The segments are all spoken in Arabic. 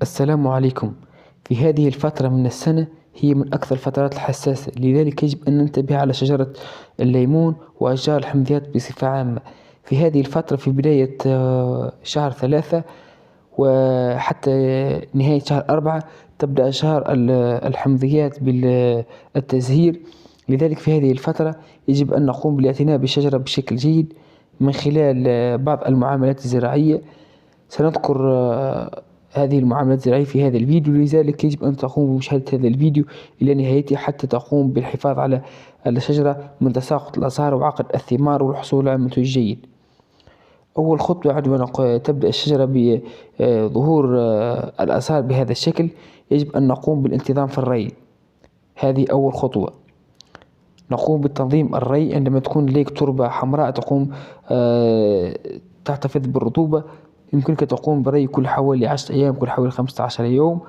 السلام عليكم. في هذه الفترة من السنة هي من أكثر الفترات الحساسة، لذلك يجب أن ننتبه على شجرة الليمون وأشجار الحمضيات بصفة عامة. في هذه الفترة في بداية شهر 3 وحتى نهاية شهر 4 تبدأ أشجار الحمضيات بالتزهير. لذلك في هذه الفترة يجب أن نقوم بالاعتناء بالشجرة بشكل جيد من خلال بعض المعاملات الزراعية. سنذكر هذه المعاملات الزراعية في هذا الفيديو، لذلك يجب أن تقوم بمشاهدة هذا الفيديو إلى نهايته حتى تقوم بالحفاظ على الشجرة من تساقط الأزهار وعقد الثمار والحصول على منتج جيد. أول خطوة عندما تبدأ الشجرة بظهور الأزهار بهذا الشكل، يجب أن نقوم بالانتظام في الري. هذه أول خطوة. نقوم بالتنظيم الري عندما تكون لديك تربة حمراء تقوم تحتفظ بالرطوبة، يمكنك تقوم بري كل حوالي 10 أيام، كل حوالي 15 يوم.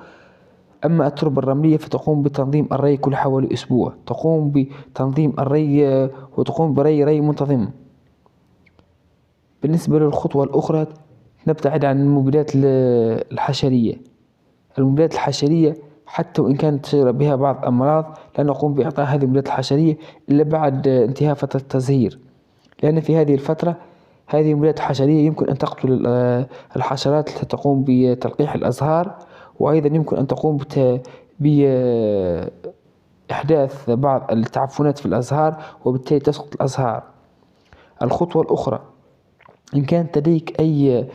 أما التربة الرملية فتقوم بتنظيم الري كل حوالي أسبوع. تقوم بتنظيم الري وتقوم بري منتظم. بالنسبة للخطوة الأخرى، نبتعد عن المبيدات الحشرية. المبيدات الحشرية حتى وإن كانت الشجرة بها بعض الأمراض لا نقوم بإعطاء هذه المبيدات الحشرية إلا بعد انتهاء فترة التزهير، لأن في هذه الفترة هذه المبيدات الحشرية يمكن أن تقتل الحشرات التي تقوم بتلقيح الأزهار، وأيضا يمكن أن تقوم بإحداث بعض التعفنات في الأزهار وبالتالي تسقط الأزهار. الخطوة الأخرى، إن كانت لديك أي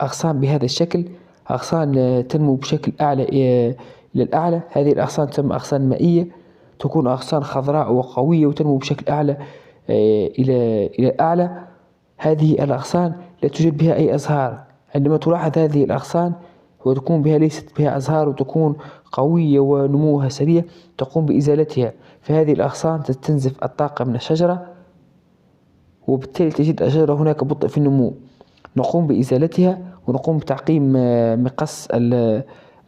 أغصان بهذا الشكل، أغصان تنمو بشكل أعلى إلى الأعلى، هذه الأغصان تسمى أغصان مائية، تكون أغصان خضراء وقوية وتنمو بشكل أعلى إلى الأعلى. هذه الأغصان لا توجد بها أي أزهار. عندما تلاحظ هذه الأغصان وتكون بها ليست بها أزهار وتكون قوية ونموها سريع، تقوم بإزالتها. فهذه الأغصان تستنزف الطاقة من الشجرة وبالتالي تجد الشجرة هناك بطء في النمو. نقوم بإزالتها ونقوم بتعقيم مقص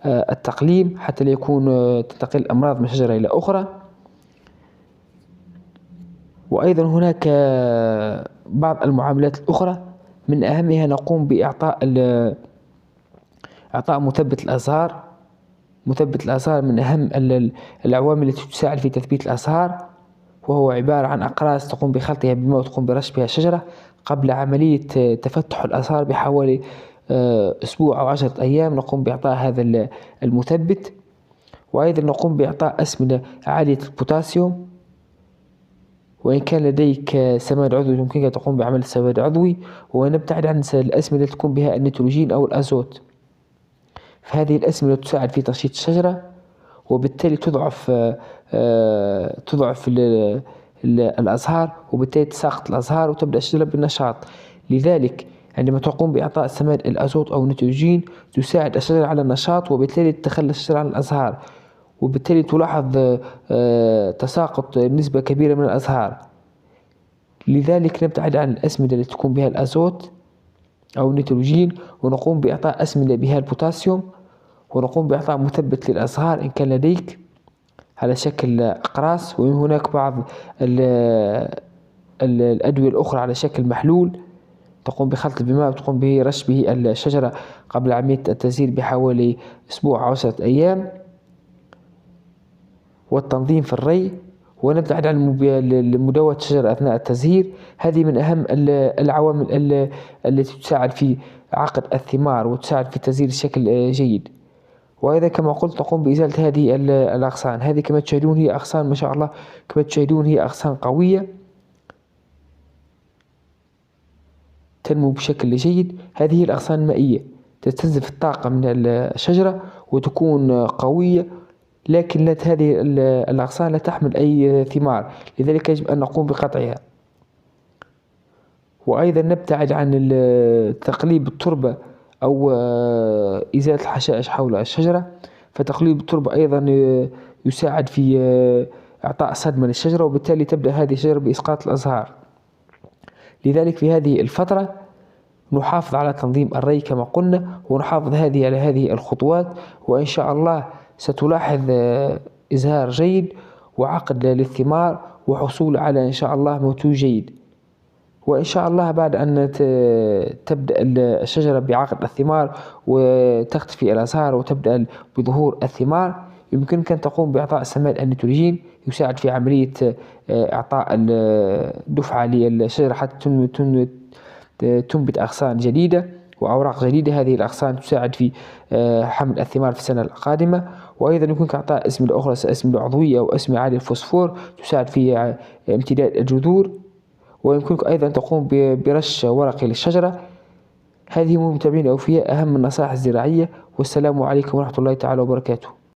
التقليم حتى لا يكون تنتقل الأمراض من شجرة إلى أخرى. وأيضا هناك بعض المعاملات الأخرى، من أهمها نقوم بإعطاء مثبت الأزهار. مثبت الأزهار من أهم العوامل التي تساعد في تثبيت الأزهار، وهو عبارة عن أقراص تقوم بخلطها بماء وتقوم برش بها الشجرة قبل عملية تفتح الأزهار بحوالي أسبوع أو 10 أيام. نقوم بإعطاء هذا المثبت، وأيضا نقوم بإعطاء أسمدة عالية البوتاسيوم. وإن كان لديك سماد عضوي يمكنك تقوم بعمل سماد عضوي، ونبتعد عن الأسمدة التي تكون بها النيتروجين أو الأزوت، فهذه الأسمدة تساعد في تنشيط الشجرة وبالتالي تضعف الأزهار وبالتالي تساقط الأزهار وتبدأ الشجرة بالنشاط. لذلك عندما تقوم بإعطاء سماد الأزوت أو النيتروجين تساعد الشجرة على النشاط وبالتالي تتخلى الشجرة عن الأزهار، وبالتالي تلاحظ تساقط نسبة كبيرة من الأزهار. لذلك نبتعد عن الأسمدة التي تكون بها الأزوت أو النيتروجين، ونقوم بإعطاء أسمدة بها البوتاسيوم، ونقوم بإعطاء مثبت للأزهار إن كان لديك على شكل أقراص. وهناك بعض الأدوية الأخرى على شكل محلول تقوم بخلط بماء وتقوم به رش به الشجرة قبل عملية التزهير بحوالي أسبوع أو 10 أيام. والتنظيم في الري، ونبتعد عن مداواة الشجرة أثناء التزهير. هذه من أهم العوامل التي تساعد في عقد الثمار وتساعد في التزهير بشكل جيد. وأيضا كما قلت تقوم بإزالة هذه الأغصان. هذه كما تشاهدون هي أغصان ما شاء الله، كما تشاهدون هي أغصان قوية تنمو بشكل جيد. هذه الأغصان المائية تستنزف الطاقة من الشجرة وتكون قوية، لكن هذه الأغصان لا تحمل أي ثمار، لذلك يجب أن نقوم بقطعها. وأيضا نبتعد عن تقليب التربة أو إزالة الحشائش حول الشجرة، فتقليب التربة أيضا يساعد في إعطاء صدمة للشجرة وبالتالي تبدأ هذه الشجرة بإسقاط الأزهار. لذلك في هذه الفترة نحافظ على تنظيم الري كما قلنا، ونحافظ على هذه الخطوات، وإن شاء الله ستلاحظ إزهار جيد وعقد للثمار وحصول على إن شاء الله منتوج جيد. وإن شاء الله بعد أن تبدأ الشجرة بعقد الثمار وتختفي الأزهار وتبدأ بظهور الثمار، يمكنك أن تقوم بإعطاء سماد النيتروجين يساعد في عملية إعطاء الدفعة للشجرة حتى تنبت أغصان جديدة وأوراق جديدة. هذه الأغصان تساعد في حمل الثمار في السنة القادمة. وأيضا يمكنك إعطاء أسمدة أخرى، أسمدة عضوية أو أسمدة عالية الفوسفور تساعد في امتداد الجذور. ويمكنك أيضا تقوم برش ورقي للشجرة. هذه متابعين الأوفياء أهم النصائح الزراعية، والسلام عليكم ورحمة الله تعالى وبركاته.